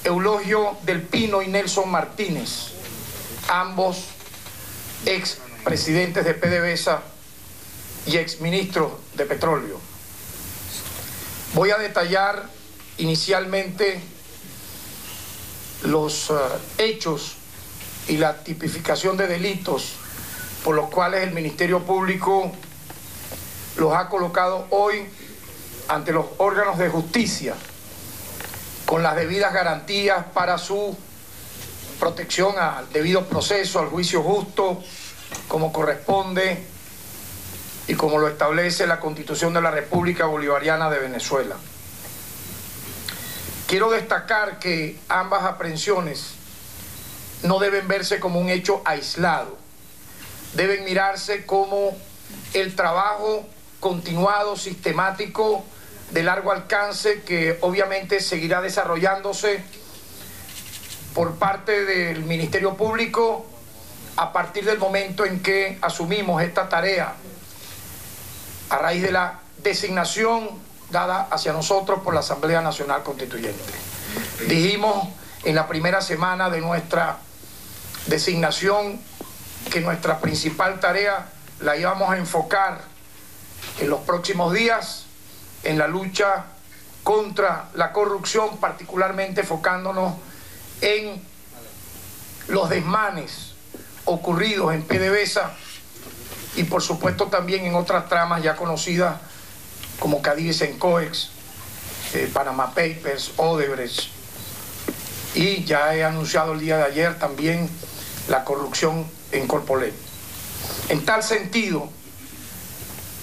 Eulogio del Pino y Nelson Martínez, ambos ex presidentes de PDVSA y ex ministros de Petróleo. Voy a detallar inicialmente los hechos y la tipificación de delitos por los cuales el Ministerio Público los ha colocado hoy ante los órganos de justicia con las debidas garantías para su protección al debido proceso, al juicio justo, como corresponde y como lo establece la Constitución de la República Bolivariana de Venezuela. Quiero destacar que ambas aprehensiones no deben verse como un hecho aislado, deben mirarse como el trabajo continuado, sistemático, de largo alcance, que obviamente seguirá desarrollándose por parte del Ministerio Público a partir del momento en que asumimos esta tarea a raíz de la designación dada hacia nosotros por la Asamblea Nacional Constituyente. Dijimos en la primera semana de nuestra designación que nuestra principal tarea la íbamos a enfocar en los próximos días en la lucha contra la corrupción, particularmente enfocándonos en los desmanes ocurridos en PDVSA y por supuesto también en otras tramas ya conocidas como Cadivi Sencoex, Panama Papers, Odebrecht, y ya he anunciado el día de ayer también la corrupción en Corpolet. En tal sentido,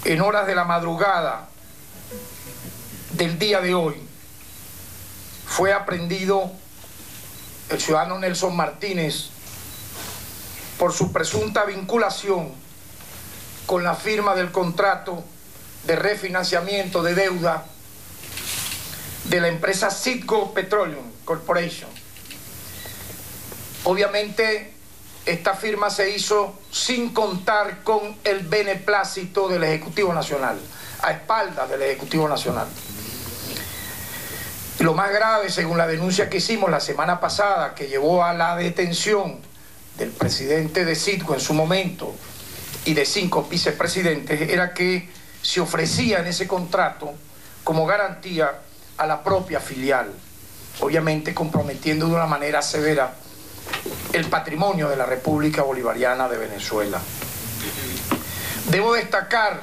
en horas de la madrugada del día de hoy fue aprehendido el ciudadano Nelson Martínez por su presunta vinculación con la firma del contrato de refinanciamiento de deuda de la empresa Citgo Petroleum Corporation. Obviamente esta firma se hizo sin contar con el beneplácito del Ejecutivo Nacional, a espaldas del Ejecutivo Nacional. Lo más grave, según la denuncia que hicimos la semana pasada, que llevó a la detención del presidente de Citgo en su momento y de 5 vicepresidentes, era que se ofrecía en ese contrato como garantía a la propia filial, obviamente comprometiendo de una manera severa el patrimonio de la República Bolivariana de Venezuela. Debo destacar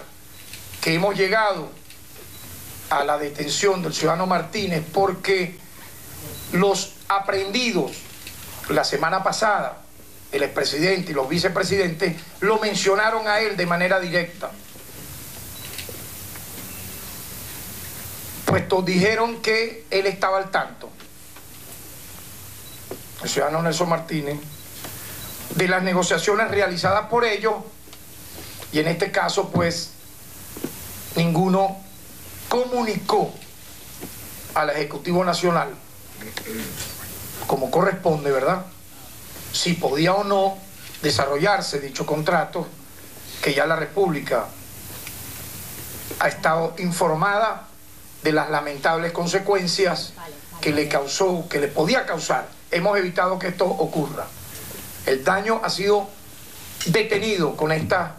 que hemos llegado a la detención del ciudadano Martínez porque los aprehendidos la semana pasada, el expresidente y los vicepresidentes, lo mencionaron a él de manera directa, puesto dijeron que él estaba al tanto, el ciudadano Nelson Martínez, de las negociaciones realizadas por ellos, y en este caso pues ninguno comunicó al Ejecutivo Nacional como corresponde, ¿verdad?, si podía o no desarrollarse dicho contrato, que ya la República ha estado informada de las lamentables consecuencias que le causó, que le podía causar. Hemos evitado que esto ocurra. El daño ha sido detenido con estas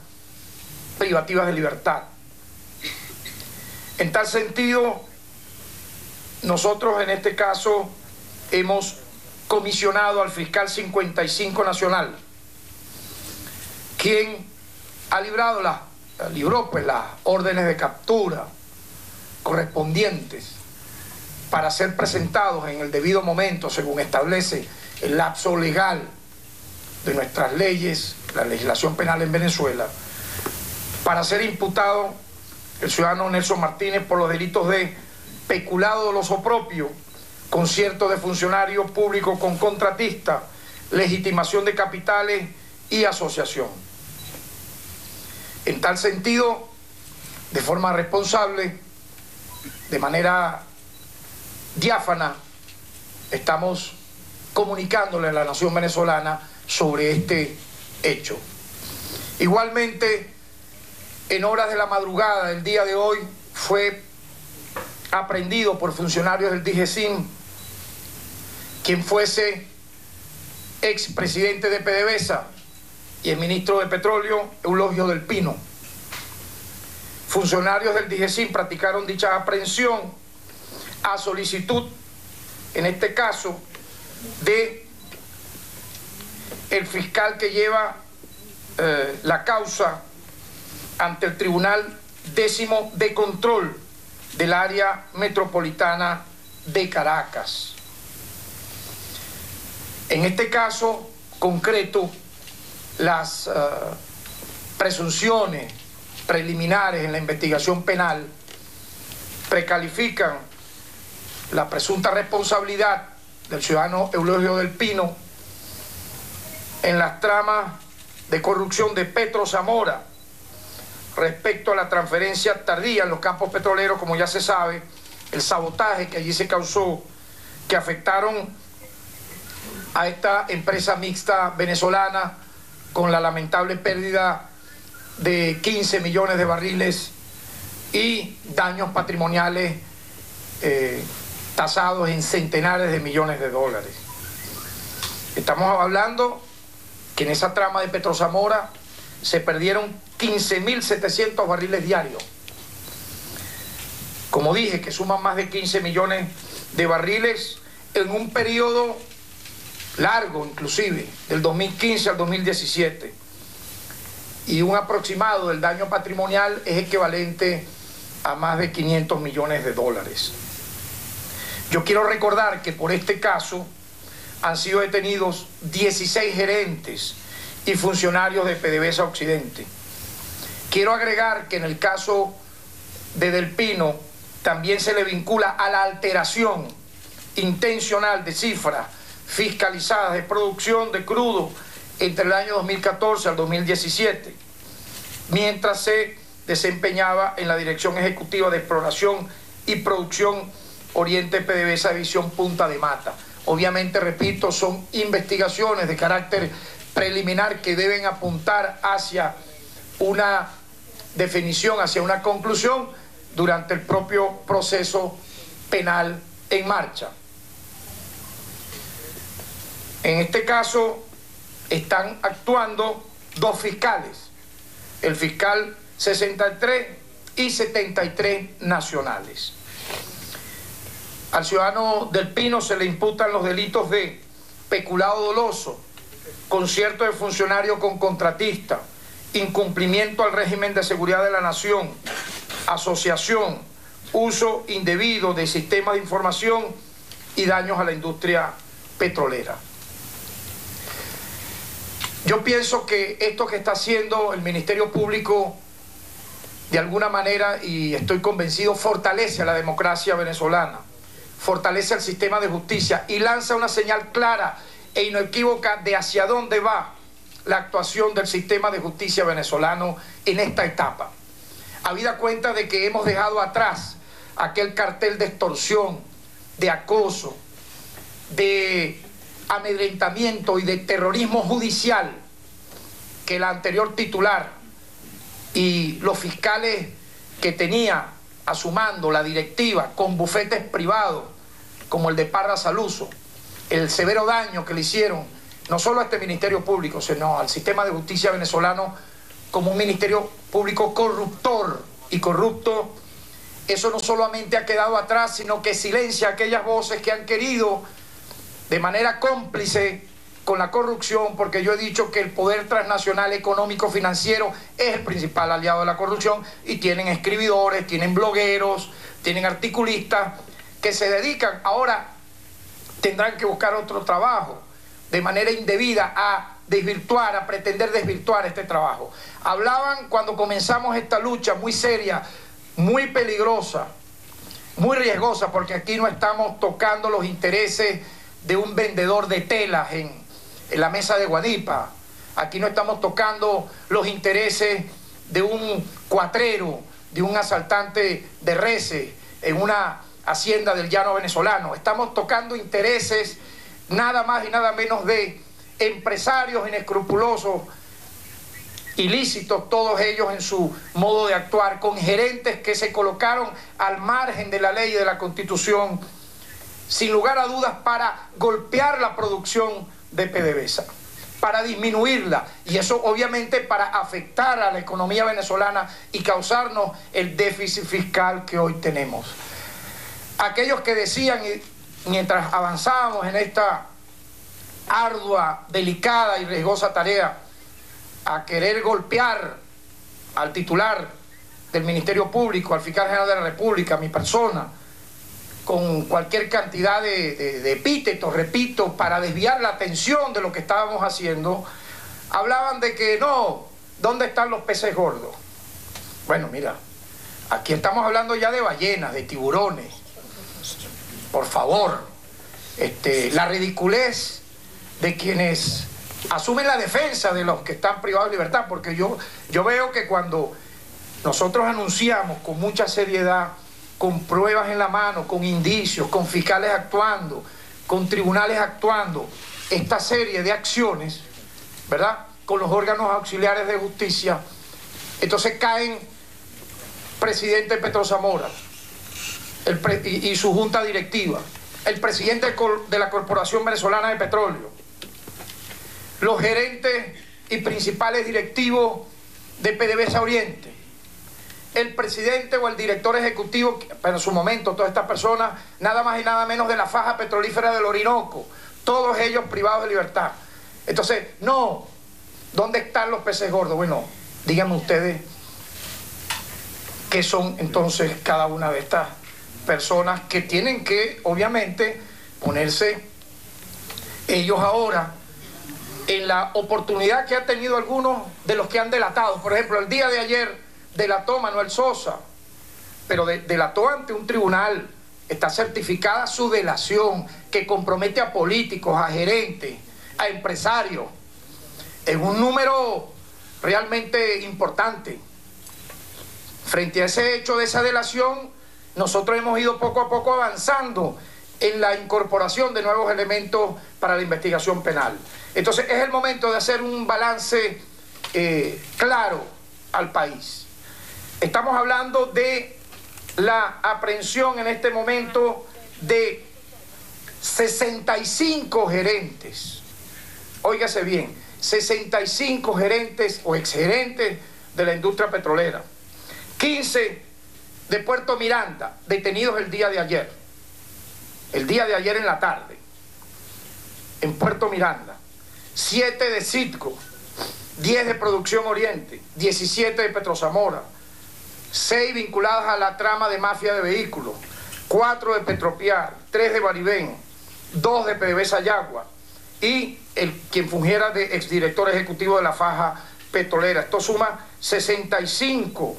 privativas de libertad. En tal sentido, nosotros en este caso hemos comisionado al fiscal 55 nacional, quien libró pues las órdenes de captura correspondientes para ser presentados en el debido momento, según establece el lapso legal de nuestras leyes, la legislación penal en Venezuela, para ser imputado el ciudadano Nelson Martínez por los delitos de peculado doloso propio, concierto de funcionario público con contratista, legitimación de capitales y asociación. En tal sentido, de forma responsable, de manera diáfana, estamos comunicándole a la nación venezolana sobre este hecho. Igualmente, en horas de la madrugada del día de hoy fue aprehendido por funcionarios del DIGESIN quien fuese expresidente de PDVSA y el ministro de Petróleo, Eulogio del Pino. Funcionarios del DIGESIN practicaron dicha aprehensión a solicitud, en este caso, de el fiscal que lleva la causa ante el Tribunal 10º de Control del área metropolitana de Caracas. En este caso concreto, las presunciones preliminares en la investigación penal precalifican la presunta responsabilidad del ciudadano Eulogio del Pino en las tramas de corrupción de Petro Zamora respecto a la transferencia tardía en los campos petroleros, como ya se sabe, el sabotaje que allí se causó, que afectaron a esta empresa mixta venezolana con la lamentable pérdida de 15 millones de barriles y daños patrimoniales tasados en centenares de millones de dólares. Estamos hablando que en esa trama de Petro Zamora se perdieron 15.700 barriles diarios. Como dije, que suman más de 15 millones de barriles en un periodo largo, inclusive, del 2015 al 2017. Y un aproximado del daño patrimonial es equivalente a más de 500 millones de dólares. Yo quiero recordar que por este caso han sido detenidos 16 gerentes y funcionarios de PDVSA Occidente. Quiero agregar que en el caso de Del Pino también se le vincula a la alteración intencional de cifras fiscalizadas de producción de crudo entre el año 2014 al 2017, mientras se desempeñaba en la Dirección Ejecutiva de Exploración y Producción Oriente PDVSA División Punta de Mata. Obviamente, repito, son investigaciones de carácter preliminar que deben apuntar hacia una definición, hacia una conclusión durante el propio proceso penal en marcha. En este caso están actuando dos fiscales, el fiscal 63 y 73 nacionales. Al ciudadano Del Pino se le imputan los delitos de peculado doloso, concierto de funcionario con contratista, incumplimiento al régimen de seguridad de la nación, asociación, uso indebido de sistemas de información y daños a la industria petrolera. Yo pienso que esto que está haciendo el Ministerio Público, de alguna manera, y estoy convencido, fortalece a la democracia venezolana, fortalece al sistema de justicia y lanza una señal clara e inequívoca de hacia dónde va la actuación del sistema de justicia venezolano en esta etapa. Habida cuenta de que hemos dejado atrás aquel cartel de extorsión, de acoso, de amedrentamiento y de terrorismo judicial que la anterior titular y los fiscales que tenía a su mando la directiva con bufetes privados como el de Parra Saluso, el severo daño que le hicieron no solo a este Ministerio Público, sino al sistema de justicia venezolano como un Ministerio Público corruptor y corrupto. Eso no solamente ha quedado atrás, sino que silencia aquellas voces que han querido de manera cómplice con la corrupción, porque yo he dicho que el poder transnacional económico financiero es el principal aliado de la corrupción, y tienen escribidores, tienen blogueros, tienen articulistas que se dedican, ahora tendrán que buscar otro trabajo de manera indebida a desvirtuar, a pretender desvirtuar este trabajo. Hablaban cuando comenzamos esta lucha muy seria, muy peligrosa, muy riesgosa, porque aquí no estamos tocando los intereses de un vendedor de telas en la mesa de Guadipa. Aquí no estamos tocando los intereses de un cuatrero, de un asaltante de reses en una hacienda del llano venezolano. Estamos tocando intereses nada más y nada menos de empresarios inescrupulosos, ilícitos todos ellos en su modo de actuar, con gerentes que se colocaron al margen de la ley y de la Constitución sin lugar a dudas, para golpear la producción de PDVSA, para disminuirla, y eso obviamente para afectar a la economía venezolana y causarnos el déficit fiscal que hoy tenemos. Aquellos que decían, mientras avanzábamos en esta ardua, delicada y riesgosa tarea, a querer golpear al titular del Ministerio Público, al fiscal general de la República, a mi persona, con cualquier cantidad de epítetos, repito, para desviar la atención de lo que estábamos haciendo, hablaban de que no, ¿dónde están los peces gordos? Bueno, mira, aquí estamos hablando ya de ballenas, de tiburones. Por favor, la ridiculez de quienes asumen la defensa de los que están privados de libertad, porque yo veo que cuando nosotros anunciamos con mucha seriedad, con pruebas en la mano, con indicios, con fiscales actuando, con tribunales actuando, esta serie de acciones, ¿verdad?, con los órganos auxiliares de justicia, entonces caen presidente Petro Zamora y su junta directiva, el presidente de la Corporación Venezolana de Petróleo, los gerentes y principales directivos de PDVSA Oriente, el presidente o el director ejecutivo, pero en su momento todas estas personas, nada más y nada menos de la faja petrolífera del Orinoco, todos ellos privados de libertad. Entonces, no, ¿dónde están los peces gordos? Bueno, díganme ustedes qué son entonces cada una de estas personas que tienen que, obviamente, ponerse ellos ahora en la oportunidad que han tenido algunos de los que han delatado. Por ejemplo, el día de ayer delató Manuel Sosa, pero delató ante un tribunal. Está certificada su delación, que compromete a políticos, a gerentes, a empresarios, en un número realmente importante. Frente a ese hecho de esa delación, nosotros hemos ido poco a poco avanzando en la incorporación de nuevos elementos para la investigación penal. Entonces es el momento de hacer un balance claro al país. Estamos hablando de la aprehensión en este momento de 65 gerentes. Óigase bien, 65 gerentes o exgerentes de la industria petrolera. 15 de Puerto Miranda, detenidos el día de ayer. El día de ayer en la tarde, en Puerto Miranda. 7 de Citgo, 10 de Producción Oriente, 17 de Petrozamora, 6 vinculadas a la trama de mafia de vehículos, 4 de Petropiar, 3 de Baribén, 2 de PDVSA Yagua y quien fungiera de exdirector ejecutivo de la faja petrolera. Esto suma 65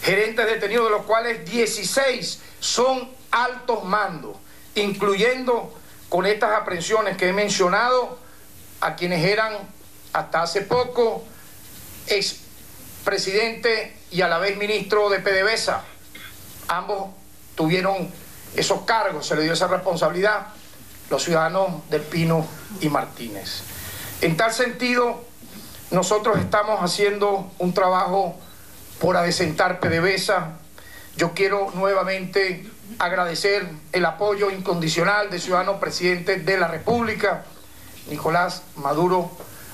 gerentes detenidos, de los cuales 16 son altos mandos, incluyendo con estas aprehensiones que he mencionado a quienes eran hasta hace poco expresidente y a la vez ministro de PDVSA. Ambos tuvieron esos cargos, se les dio esa responsabilidad, los ciudadanos del Pino y Martínez. En tal sentido, nosotros estamos haciendo un trabajo por adecentar PDVSA. Yo quiero nuevamente agradecer el apoyo incondicional del ciudadano presidente de la República, Nicolás Maduro,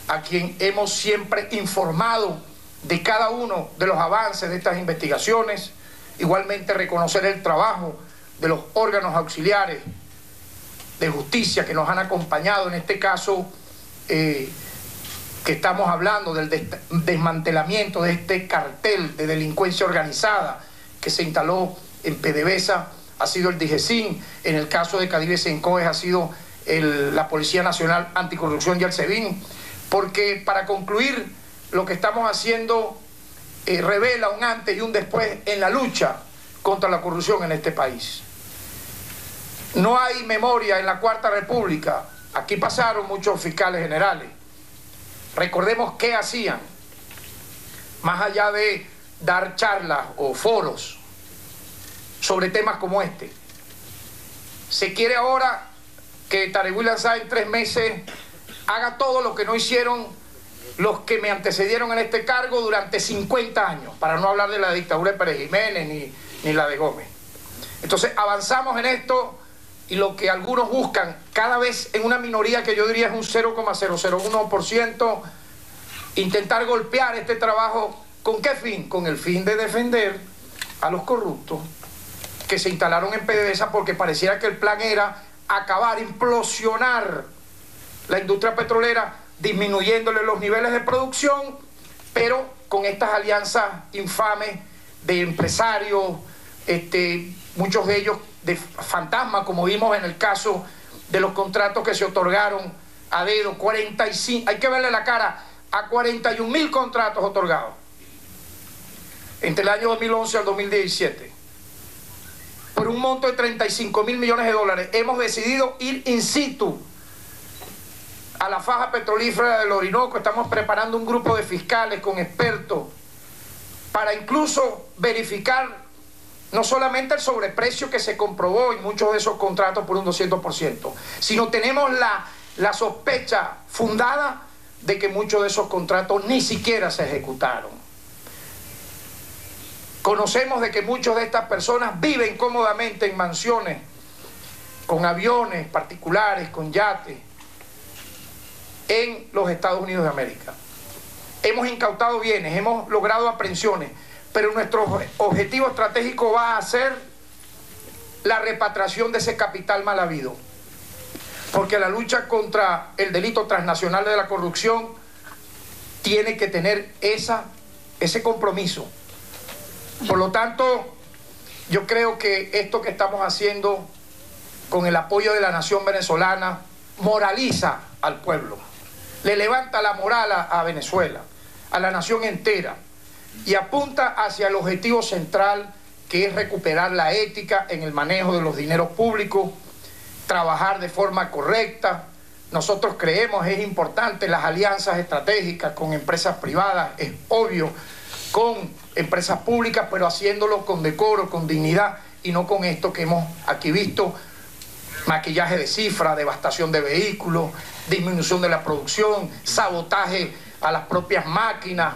a quien hemos siempre informado de cada uno de los avances de estas investigaciones. Igualmente reconocer el trabajo de los órganos auxiliares de justicia que nos han acompañado en este caso que estamos hablando del desmantelamiento de este cartel de delincuencia organizada que se instaló en PDVSA. Ha sido el DIGESIN, en el caso de Cadive Sencoes ha sido la Policía Nacional Anticorrupción y el SEBIN, porque para concluir, lo que estamos haciendo revela un antes y un después en la lucha contra la corrupción en este país. No hay memoria en la Cuarta República. Aquí pasaron muchos fiscales generales. Recordemos qué hacían, más allá de dar charlas o foros sobre temas como este. Se quiere ahora que Tareguí Lanzá en 3 meses haga todo lo que no hicieron los que me antecedieron en este cargo durante 50 años, para no hablar de la dictadura de Pérez Jiménez ni la de Gómez. Entonces avanzamos en esto y lo que algunos buscan, cada vez en una minoría que yo diría es un 0,001%, intentar golpear este trabajo. ¿Con qué fin? Con el fin de defender a los corruptos que se instalaron en PDVSA, porque pareciera que el plan era acabar, implosionar la industria petrolera, disminuyéndole los niveles de producción, pero con estas alianzas infames de empresarios, muchos de ellos de fantasma, como vimos en el caso de los contratos que se otorgaron a dedo, 45, hay que verle la cara a 41.000 contratos otorgados entre el año 2011 al 2017, por un monto de 35.000 millones de dólares. Hemos decidido ir in situ a la faja petrolífera del Orinoco. Estamos preparando un grupo de fiscales con expertos para incluso verificar no solamente el sobreprecio que se comprobó en muchos de esos contratos por un 200%, sino tenemos la sospecha fundada de que muchos de esos contratos ni siquiera se ejecutaron. Conocemos de que muchas de estas personas viven cómodamente en mansiones, con aviones particulares, con yates, en los Estados Unidos de América. Hemos incautado bienes, hemos logrado aprehensiones, pero nuestro objetivo estratégico va a ser la repatriación de ese capital mal habido, porque la lucha contra el delito transnacional de la corrupción tiene que tener ese compromiso. Por lo tanto, yo creo que esto que estamos haciendo con el apoyo de la nación venezolana moraliza al pueblo, le levanta la moral a Venezuela, a la nación entera, y apunta hacia el objetivo central, que es recuperar la ética en el manejo de los dineros públicos, trabajar de forma correcta. Nosotros creemos es importante las alianzas estratégicas con empresas privadas, es obvio, con empresas públicas, pero haciéndolo con decoro, con dignidad, y no con esto que hemos aquí visto: maquillaje de cifras, devastación de vehículos, disminución de la producción, sabotaje a las propias máquinas,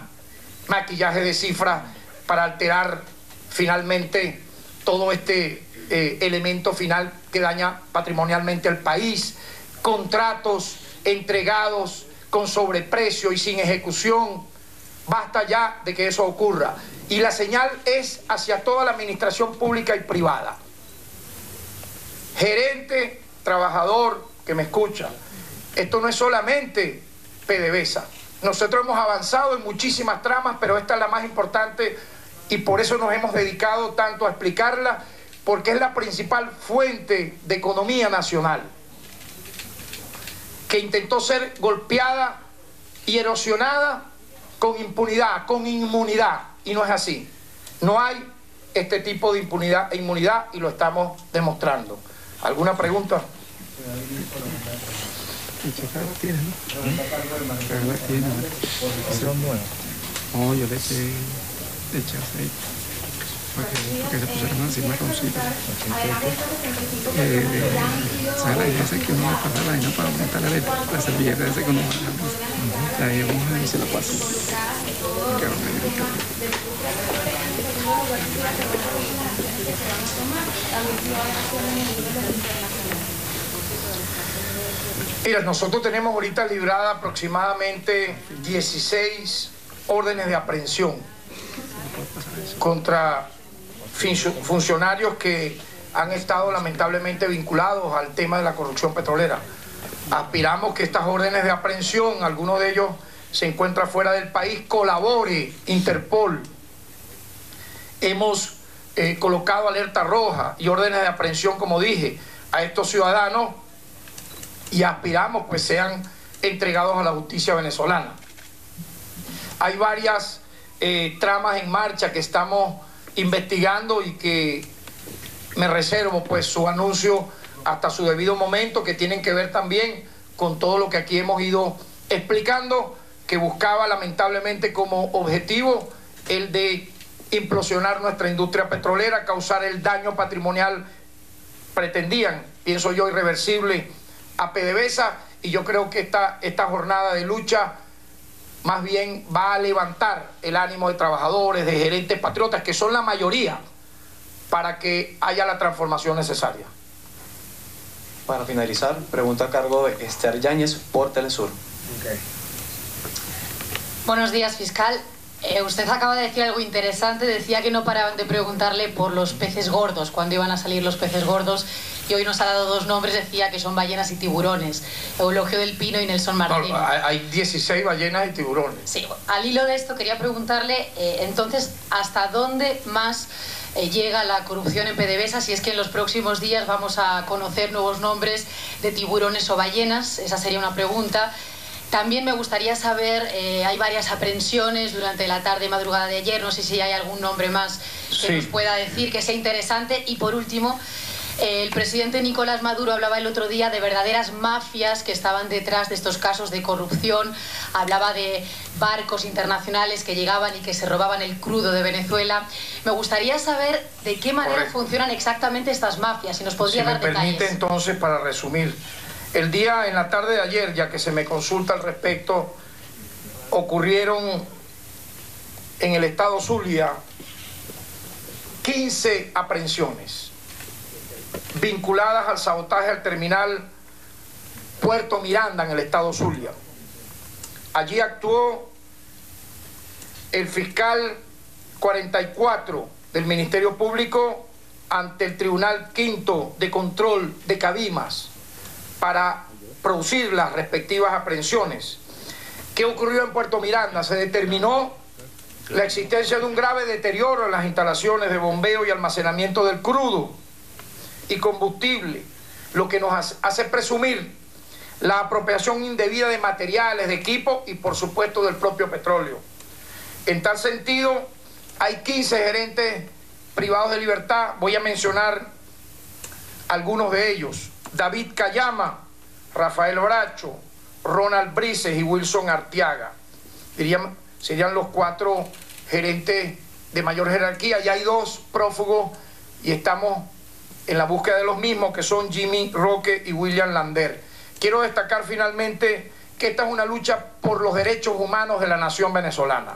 maquillaje de cifras para alterar finalmente todo este elemento final que daña patrimonialmente al país, contratos entregados con sobreprecio y sin ejecución. Basta ya de que eso ocurra, y la señal es hacia toda la administración pública y privada. Gerente, trabajador que me escucha, esto no es solamente PDVSA. Nosotros hemos avanzado en muchísimas tramas, pero esta es la más importante, y por eso nos hemos dedicado tanto a explicarla, porque es la principal fuente de economía nacional, que intentó ser golpeada y erosionada con impunidad, con inmunidad, y no es así. No hay este tipo de impunidad e inmunidad, y lo estamos demostrando. ¿Alguna pregunta? No, yo le eché aceite para que se pusieran así marroncitos. ¿Sabes la iglesia que uno le pasa la vaina para aumentar la servilleta esa que uno va a la llevamos y se la pasa? Mira, nosotros tenemos ahorita librada aproximadamente 16 órdenes de aprehensión contra funcionarios que han estado lamentablemente vinculados al tema de la corrupción petrolera. Aspiramos que estas órdenes de aprehensión, algunos de ellos se encuentran fuera del país, colabore Interpol. Hemos colocado alerta roja y órdenes de aprehensión, como dije, a estos ciudadanos, y aspiramos pues sean entregados a la justicia venezolana. Hay varias tramas en marcha que estamos investigando y que me reservo pues su anuncio hasta su debido momento, que tienen que ver también con todo lo que aquí hemos ido explicando, que buscaba lamentablemente como objetivo el de implosionar nuestra industria petrolera, causar el daño patrimonial, pretendían, pienso yo, irreversible a PDVSA, y yo creo que esta jornada de lucha más bien va a levantar el ánimo de trabajadores, de gerentes patriotas, que son la mayoría, para que haya la transformación necesaria. Para finalizar, pregunta a cargo de Esther Yáñez por Telesur. Okay. Buenos días, fiscal. Usted acaba de decir algo interesante. Decía que no paraban de preguntarle por los peces gordos, cuándo iban a salir los peces gordos, y hoy nos ha dado dos nombres. Decía que son ballenas y tiburones, Eulogio del Pino y Nelson Martín. No, hay 16 ballenas y tiburones. Sí, al hilo de esto quería preguntarle, entonces, ¿hasta dónde más llega la corrupción en PDVSA? Si es que en los próximos días vamos a conocer nuevos nombres de tiburones o ballenas. Esa sería una pregunta. También me gustaría saber, hay varias aprehensiones durante la tarde y madrugada de ayer, no sé si hay algún nombre más que nos pueda decir, que sea interesante. Y por último, el presidente Nicolás Maduro hablaba el otro día de verdaderas mafias que estaban detrás de estos casos de corrupción. Hablaba de barcos internacionales que llegaban y que se robaban el crudo de Venezuela. Me gustaría saber de qué manera funcionan exactamente estas mafias, si nos podría dar detalles. Si me permite, entonces, para resumir. En la tarde de ayer, ya que se me consulta al respecto, ocurrieron en el estado Zulia 15 aprehensiones vinculadas al sabotaje al terminal Puerto Miranda en el estado Zulia. Allí actuó el fiscal 44 del Ministerio Público ante el Tribunal Quinto de Control de Cabimas para producir las respectivas aprehensiones. ¿Qué ocurrió en Puerto Miranda? Se determinó la existencia de un grave deterioro en las instalaciones de bombeo y almacenamiento del crudo y combustible, lo que nos hace presumir la apropiación indebida de materiales, de equipo y por supuesto del propio petróleo. En tal sentido, hay 15 gerentes privados de libertad. Voy a mencionar algunos de ellos: David Cayama, Rafael Bracho, Ronald Brices y Wilson Arteaga. Serían los 4 gerentes de mayor jerarquía. Ya hay 2 prófugos y estamos en la búsqueda de los mismos, que son Jimmy Roque y William Lander. Quiero destacar finalmente que esta es una lucha por los derechos humanos de la nación venezolana.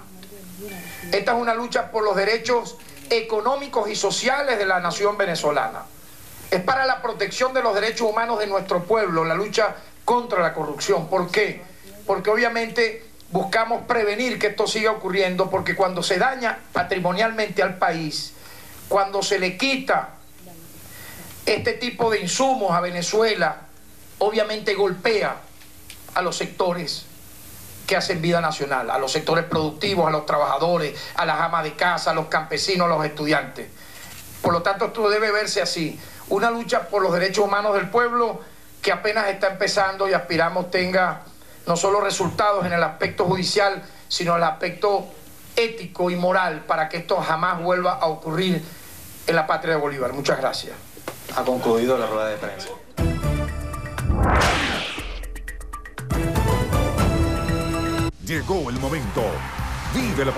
Esta es una lucha por los derechos económicos y sociales de la nación venezolana. Es para la protección de los derechos humanos de nuestro pueblo, la lucha contra la corrupción. ¿Por qué? Porque obviamente buscamos prevenir que esto siga ocurriendo, porque cuando se daña patrimonialmente al país, cuando se le quita este tipo de insumos a Venezuela, obviamente golpea a los sectores que hacen vida nacional, a los sectores productivos, a los trabajadores, a las amas de casa, a los campesinos, a los estudiantes. Por lo tanto, esto debe verse así. Una lucha por los derechos humanos del pueblo que apenas está empezando y aspiramos tenga no solo resultados en el aspecto judicial, sino en el aspecto ético y moral, para que esto jamás vuelva a ocurrir en la patria de Bolívar. Muchas gracias. Ha concluido la rueda de prensa. Llegó el momento. Vive la